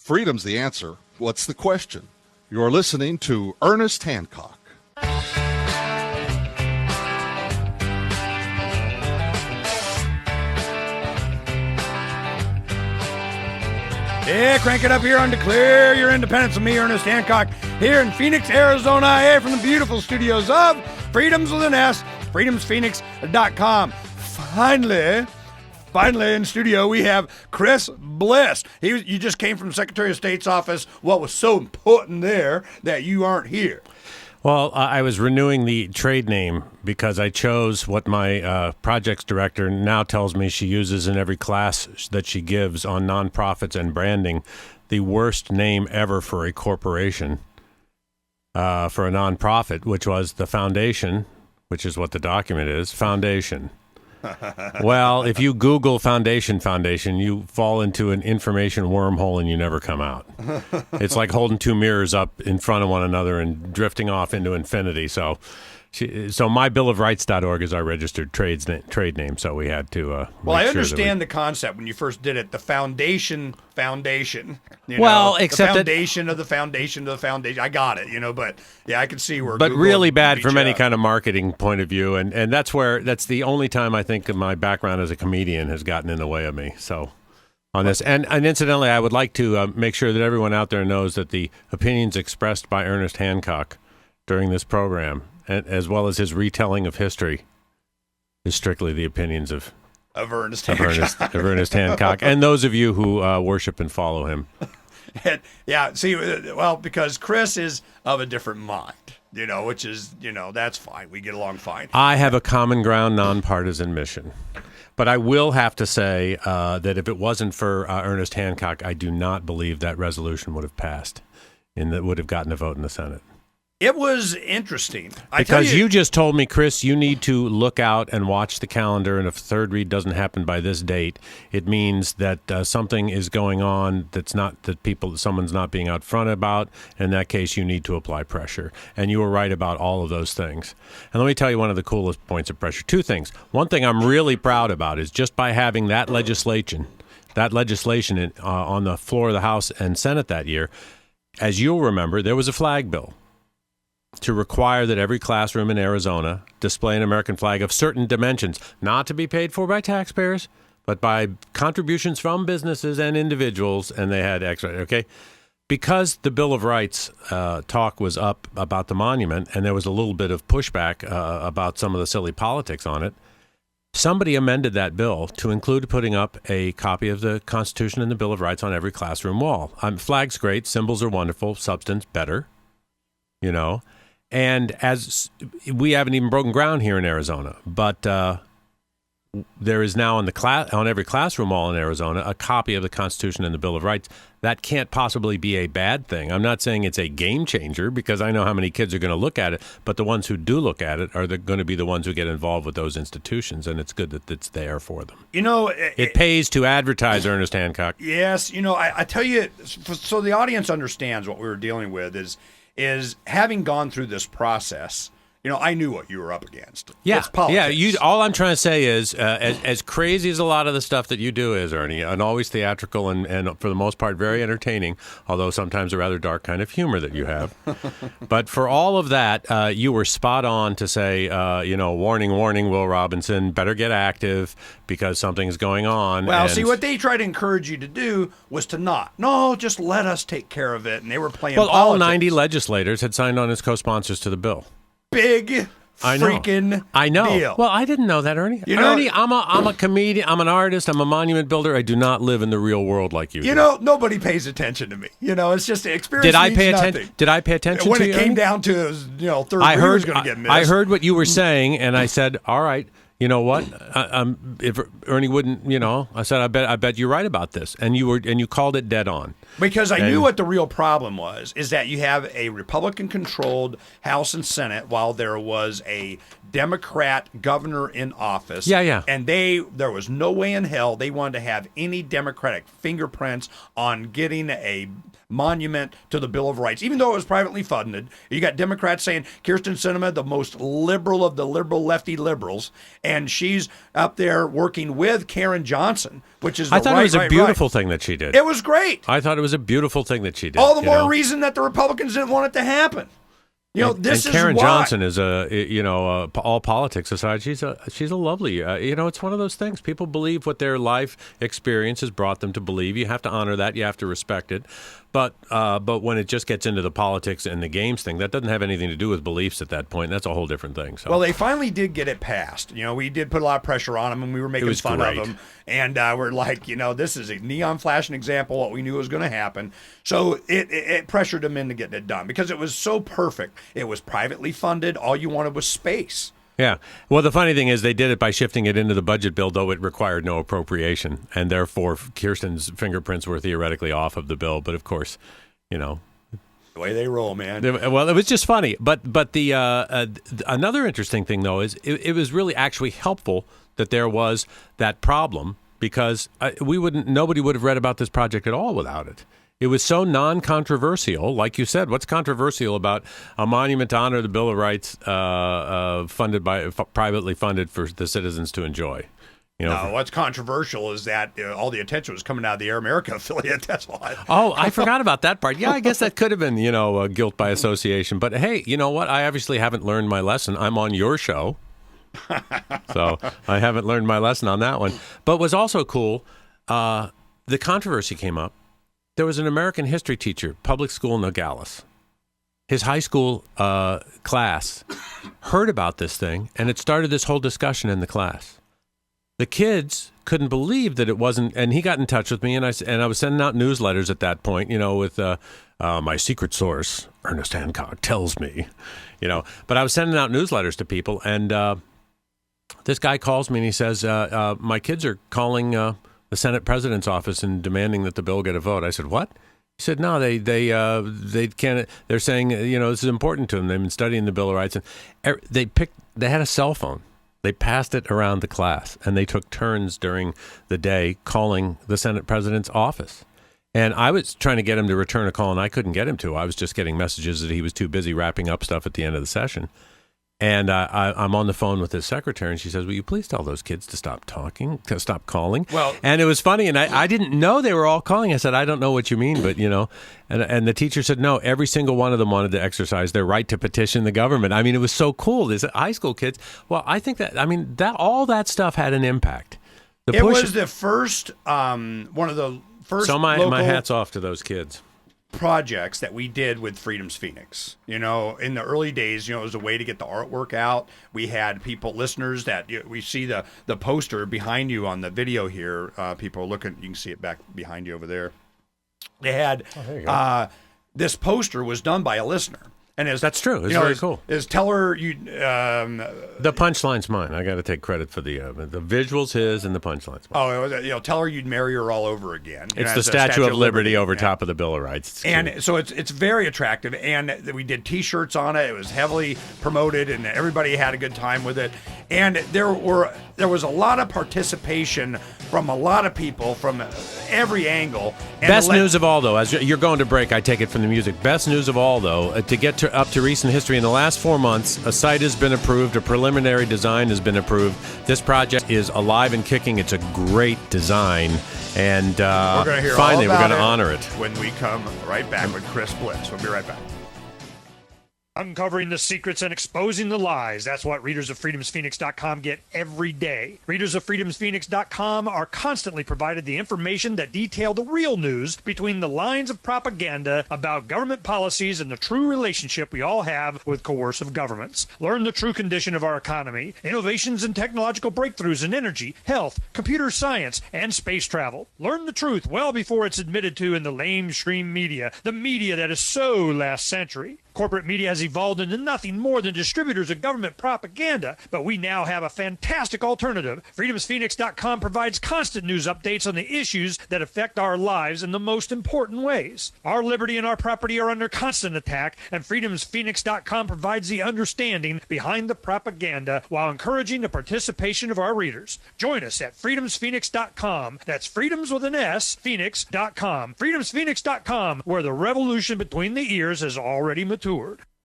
freedom's the answer. What's the question? You're listening to Ernest Hancock. Yeah, crank it up here on Declare Your Independence with me, Ernest Hancock, here in Phoenix, Arizona, IA, from the beautiful studios of Freedoms with an S, freedomsphoenix.com. Finally in studio, we have Chris Bliss. You just came from Secretary of State's office. What was so important there that you aren't here? Well, I was renewing the trade name because I chose what my projects director now tells me she uses in every class that she gives on nonprofits and branding, the worst name ever for a corporation, for a nonprofit, which was the Foundation, which is what the document is, Foundation. Well, if you Google Foundation, you fall into an information wormhole and you never come out. It's like holding two mirrors up in front of one another and drifting off into infinity. So myBillOfRights.org is our registered trade name, so we had to well, I understand the concept when you first did it, the foundation. Except the foundation of the foundation of the foundation. I got it, but yeah, I can see where. But Google really bad from any kind of marketing point of view, and that's the only time I think my background as a comedian has gotten in the way of me. So on this, and incidentally, I would like to make sure that everyone out there knows that the opinions expressed by Ernest Hancock during this program, as well as his retelling of history, is strictly the opinions of Ernest Hancock. Of Ernest Hancock, and those of you who worship and follow him. Yeah, see, well, because Chris is of a different mind, which is, that's fine. We get along fine. I have a common ground, nonpartisan mission. But I will have to say that if it wasn't for Ernest Hancock, I do not believe that resolution would have passed and that would have gotten a vote in the Senate. It was interesting. Because you just told me, Chris, you need to look out and watch the calendar, and if a third read doesn't happen by this date, it means that something is going on someone's not being out front about. In that case, you need to apply pressure. And you were right about all of those things. And let me tell you one of the coolest points of pressure. Two things. One thing I'm really proud about is just by having that legislation on the floor of the House and Senate that year, as you'll remember, there was a flag bill to require that every classroom in Arizona display an American flag of certain dimensions, not to be paid for by taxpayers, but by contributions from businesses and individuals, and they had extra, okay? Because the Bill of Rights talk was up about the monument, and there was a little bit of pushback about some of the silly politics on it, somebody amended that bill to include putting up a copy of the Constitution and the Bill of Rights on every classroom wall. Flag's great, symbols are wonderful, substance better, And as we haven't even broken ground here in Arizona, but there is now on every classroom wall in Arizona a copy of the Constitution and the Bill of Rights. That can't possibly be a bad thing. I'm not saying it's a game changer because I know how many kids are going to look at it, but the ones who do look at it are going to be the ones who get involved with those institutions, and it's good that it's there for them. It pays to advertise, Ernest Hancock. Yes, I tell you, so the audience understands what we were dealing with is having gone through this process, I knew what you were up against. Yeah, it's politics. Yeah. All I'm trying to say is, as crazy as a lot of the stuff that you do is, Ernie, and always theatrical and for the most part very entertaining, although sometimes a rather dark kind of humor that you have. But for all of that, you were spot on to say, warning, Will Robinson, better get active because something's going on. Well, see, what they tried to encourage you to do was to no, just let us take care of it. And they were playing politics. All 90 legislators had signed on as co-sponsors to the bill. Big freaking deal. Well, I didn't know that, Ernie. Ernie, I'm a comedian. I'm an artist. I'm a monument builder. I do not live in the real world like you. Nobody pays attention to me. It's just experience. Did I pay attention? Did I pay attention when to you? When it came down to third reader was going to get missed. I heard what you were saying, and I said, all right. You know what? If Ernie wouldn't, I said, I bet you're right about this, and you called it dead on. Because I knew what the real problem was, is that you have a Republican-controlled House and Senate while there was a Democrat governor in office. Yeah. And there was no way in hell they wanted to have any Democratic fingerprints on getting a monument to the Bill of Rights, even though it was privately funded. You got Democrats saying Kirsten Sinema, the most liberal of the liberal lefty liberals, and she's up there working with Karen Johnson, which is I thought it was a beautiful thing that she did. It was great. I thought it was a beautiful thing that she did. All the more reason that the Republicans didn't want it to happen. This is Karen why. Johnson is all politics aside, she's a lovely. It's one of those things. People believe what their life experience has brought them to believe. You have to honor that. You have to respect it. But when it just gets into the politics and the games thing, that doesn't have anything to do with beliefs at that point. That's a whole different thing. So. Well, they finally did get it passed. We did put a lot of pressure on them, and we were making fun of them. And we're like, this is a neon flashing example of what we knew was going to happen. So it pressured them into getting it done because it was so perfect. It was privately funded. All you wanted was space. Yeah. Well, the funny thing is they did it by shifting it into the budget bill, though it required no appropriation. And therefore, Kirsten's fingerprints were theoretically off of the bill. But of course, the way they roll, man. Well, it was just funny. But the another interesting thing, though, is it was really actually helpful that there was that problem because nobody would have read about this project at all without it. It was so non-controversial. Like you said, what's controversial about a monument to honor the Bill of Rights privately funded for the citizens to enjoy? What's controversial is that all the attention was coming out of the Air America affiliate. That's why. Oh, I forgot about that part. Yeah, I guess that could have been, guilt by association. But hey, you know what? I obviously haven't learned my lesson. I'm on your show. So I haven't learned my lesson on that one. But was also cool, the controversy came up. There was an American history teacher, public school in Nogales. His high school class heard about this thing, and it started this whole discussion in the class. The kids couldn't believe that it wasn't, and he got in touch with me, and I was sending out newsletters at that point, with my secret source, Ernest Hancock, tells me, But I was sending out newsletters to people, and this guy calls me and he says, my kids are calling the Senate President's office and demanding that the bill get a vote. I said, what? He said, no, they can't. They're saying, this is important to them. They've been studying the Bill of Rights, and they had a cell phone. They passed it around the class, and they took turns during the day calling the Senate President's office. And I was trying to get him to return a call, and I couldn't get him to. I was just getting messages that he was too busy wrapping up stuff at the end of the session. And I'm on the phone with his secretary, and she says, will you please tell those kids to stop talking, to stop calling? Well, and it was funny, and I didn't know they were all calling. I said, I don't know what you mean, but, and the teacher said, no, every single one of them wanted to exercise their right to petition the government. I mean, it was so cool. These high school kids. Well, I think that all that stuff had an impact. It was the first, one of the first So my hat's off to those kids. Projects that we did with Freedom's Phoenix. In the early days, it was a way to get the artwork out. We had listeners that we see the poster behind you on the video here. People are looking, you can see it back behind you over there. They had this poster was done by a listener. And that's true. It's very cool. Tell her you. The punchline's mine. I got to take credit for the visuals, his, and the punchline's mine. Oh, it was, tell her you'd marry her all over again. It's the Statue of Liberty over top of the Bill of Rights. So it's very attractive, and we did T-shirts on it. It was heavily promoted, and everybody had a good time with it. And there was a lot of participation from a lot of people from every angle. And Best news of all, though, as you're going to break, I take it from the music. Best news of all, though, to get up to recent history, in the last 4 months, a site has been approved, a preliminary design has been approved. This project is alive and kicking. It's a great design, and finally we're going to honor it when we come right back with Chris Bliss. We'll be right back. Uncovering the secrets and exposing the lies. That's what readers of freedomsphoenix.com get every day. Readers of freedomsphoenix.com are constantly provided the information that detail the real news between the lines of propaganda about government policies and the true relationship we all have with coercive governments. Learn the true condition of our economy, innovations and technological breakthroughs in energy, health, computer science, and space travel. Learn the truth well before it's admitted to in the lamestream media, the media that is so last century. Corporate media has evolved into nothing more than distributors of government propaganda, but we now have a fantastic alternative. FreedomsPhoenix.com provides constant news updates on the issues that affect our lives in the most important ways. Our liberty and our property are under constant attack, and FreedomsPhoenix.com provides the understanding behind the propaganda while encouraging the participation of our readers. Join us at FreedomsPhoenix.com. That's freedoms with an S, Phoenix.com. FreedomsPhoenix.com, where the revolution between the ears has already matured.